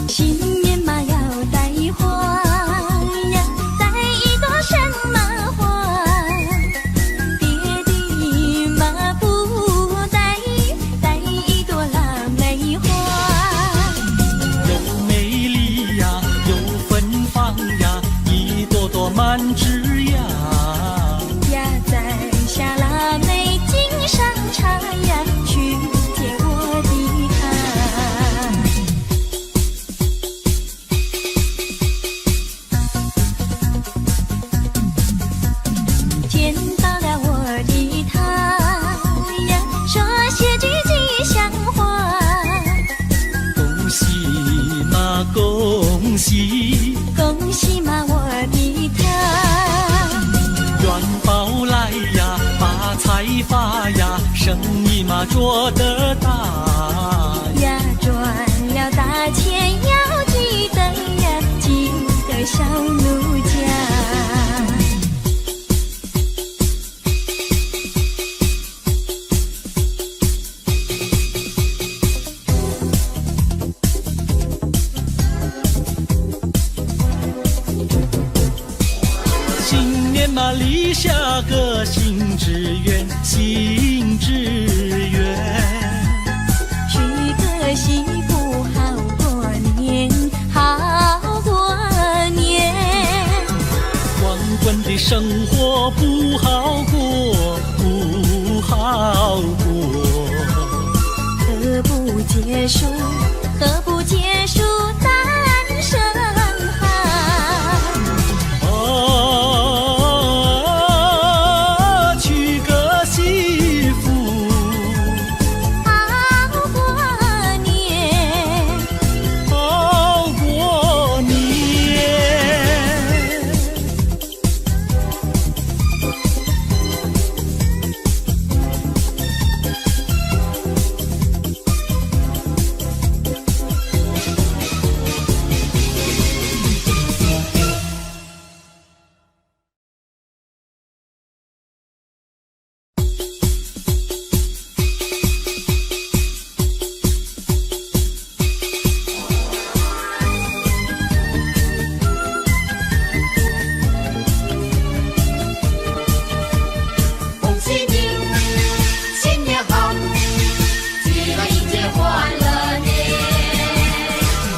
新年嘛要带花呀，带一朵什么花？别的嘛不带，带一朵腊梅花。有美丽呀，有芬芳呀，一朵朵满枝桠。呀，在下腊梅敬上茶呀，去接我的他。见到了我的他呀，说些句吉祥话。恭喜嘛恭喜，恭喜嘛我的他，元宝来呀，发财发呀，生意嘛做得大呀赚了大钱要记得呀，记得小奴家。新年嘛立下个新志愿，新志愿。娶个媳妇好过年，好过年。光棍的生活不好过，不好过。何不结束，何不结束单身好？娶个媳妇好过年，好过年。恭喜你，新年好，吉了一节欢乐年。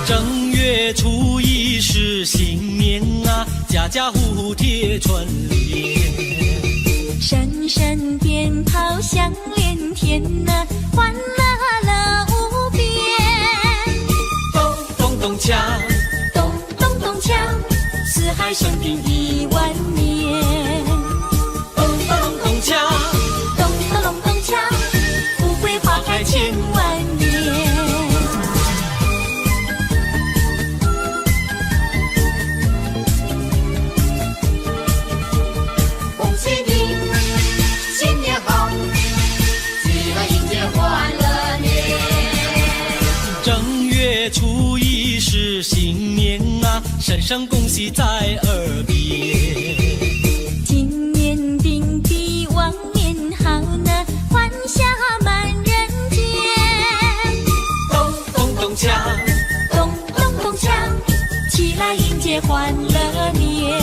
正月初一是新年啊，家家户户贴春联。声声鞭炮响连天呐，欢乐了无边。咚咚咚锵，咚咚咚锵，四海升平1万年。咚咚咚锵，咚咚咚咚锵，富贵花开千万年。恭喜你，新年好，吉了一节欢乐年。正月初一是新年啊，声声恭喜在耳边。今年定比往年好呢，欢笑满人间。咚咚咚锵，咚咚咚锵，起来迎接欢乐年。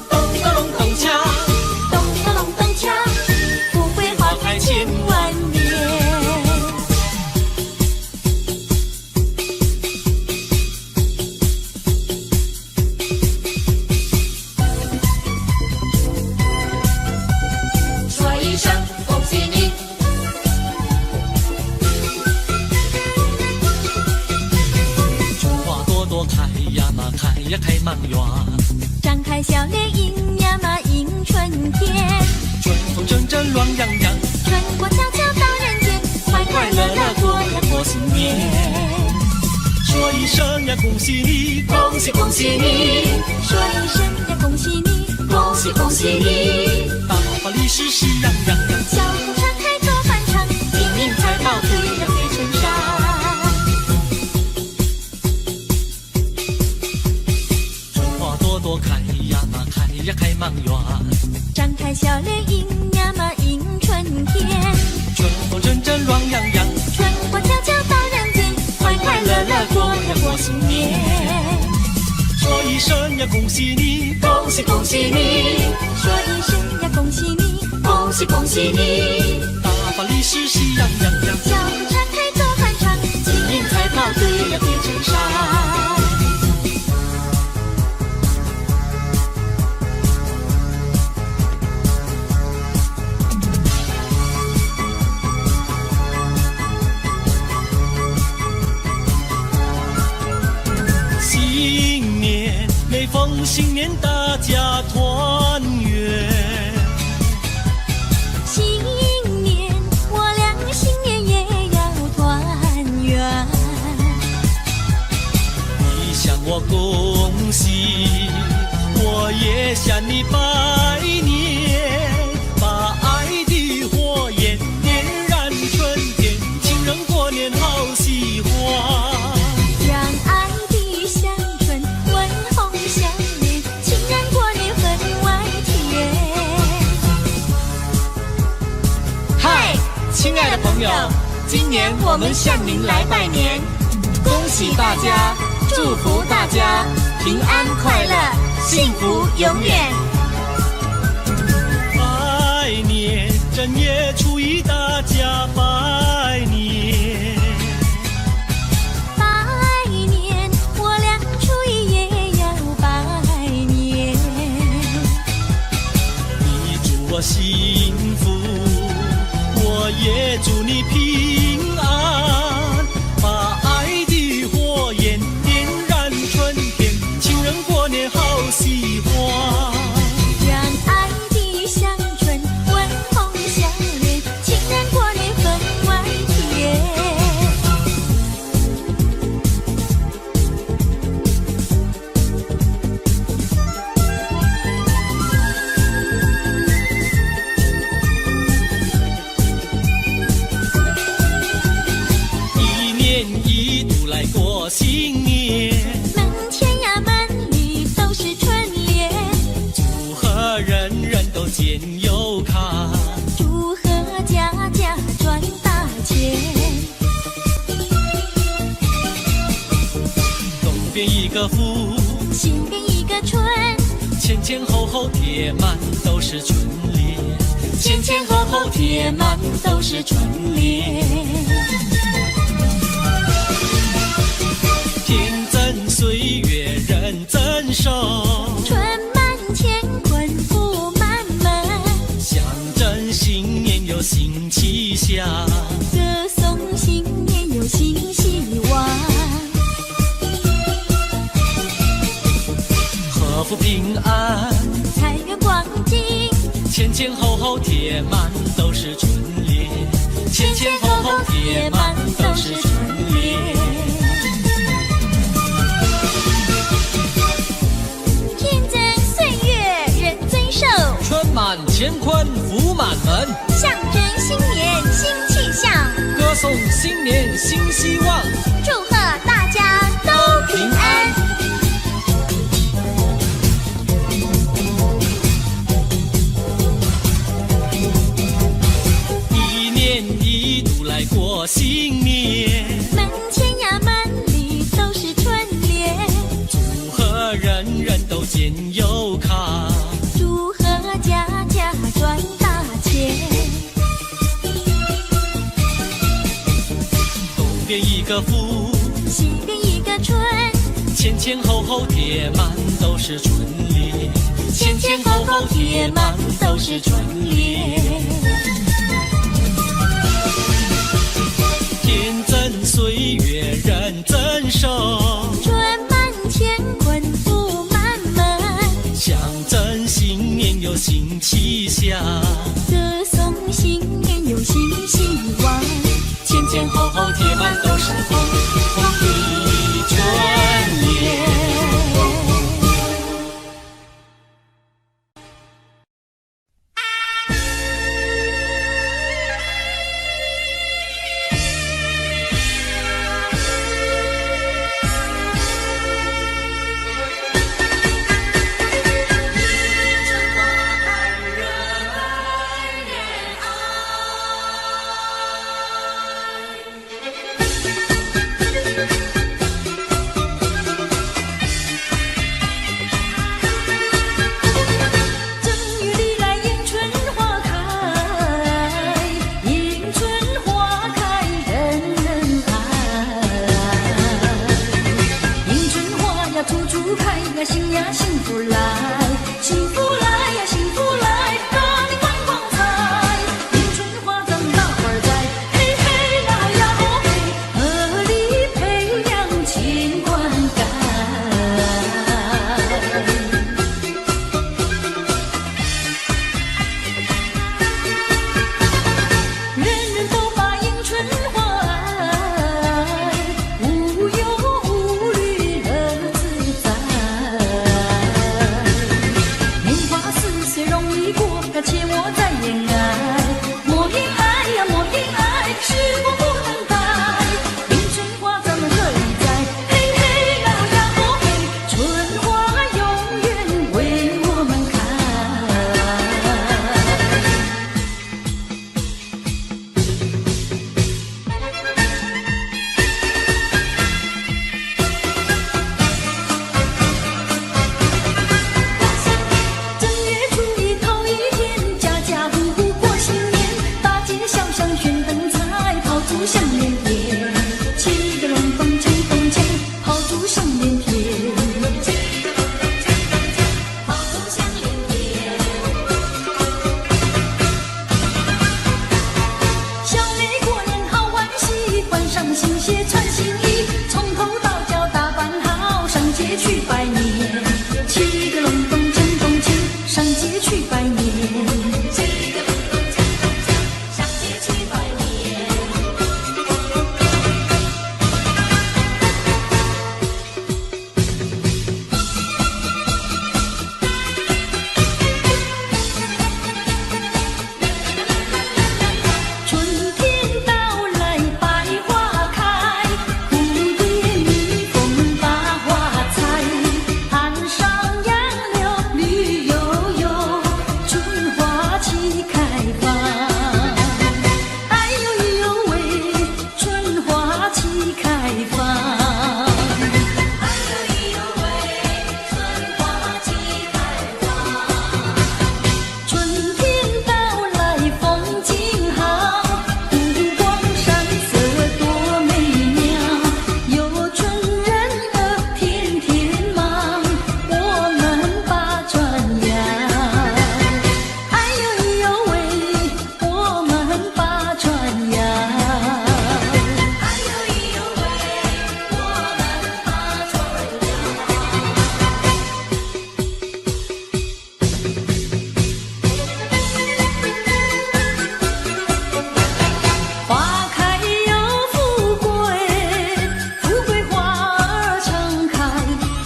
咚咚咚锵，咚咚咚锵，富贵花开千万年。开呀开满园，张开笑脸迎呀嘛迎春天，春风阵阵暖洋洋，春过悄悄到人间，快快乐乐过呀过新年。说一声呀恭喜你，恭喜恭喜你，说一声呀恭喜你，恭喜恭喜你，大发利是喜洋洋洋，笑口常开多欢畅，金银财宝对呀对衬衫。春花朵朵开呀嘛开呀开满园，张开笑脸迎呀嘛迎春天，春风阵阵暖洋洋，春过悄悄到人间，快快乐乐过呀过新年。说一声呀恭喜你，恭喜恭喜你，说一声呀恭喜你，恭喜恭喜你，大发利是喜洋洋洋，笑口常开多欢畅，金银财宝对呀对衬衫。新年每逢新年大家团圆，新年我俩新年也要团圆，你向我恭喜，我也向你拜年，把爱的火焰点燃春天，情人过年好喜欢。让爱的香醇温红相连，情人过年分外甜。嗨，亲爱的朋友，今年我们向您来拜年，恭喜大家，祝福大家平安快乐，幸福永远。拜年，正月初一大家拜年，拜年，我俩初一也要拜年。你祝我幸福，我也祝你平安，把爱的火焰点燃春天，情人过年好喜欢。让爱的香醇温红相连，情人过年分外甜。一年一度来过新年，门前呀门里都是春联，祝贺人人都见有看，祝贺家家赚大钱。东边一个福，西边一个春，前前后后贴满都是春联，前前后后贴满都是春联。天增岁月人增寿，春满乾坤福满门，象征新年有新气象，歌颂新年有新希望。贺福平安，财源广进，前前后后贴满都是春联，前前后后贴满都是春联。天增岁月人增寿，春满乾坤福满门，象征新年新气象，歌颂新年新希望，祝贺大家都平安。一年一度来过新年，门前呀门里都是春联，祝贺人人都见有看，祝贺家家赚大钱。东边一个福，西边一个春，前前后后贴满都是春联，前前后后贴满都是春联。天增岁月人增寿，春满乾坤家。歌颂新年有新希望，前前后后贴满都是红红的春联。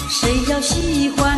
谁要喜欢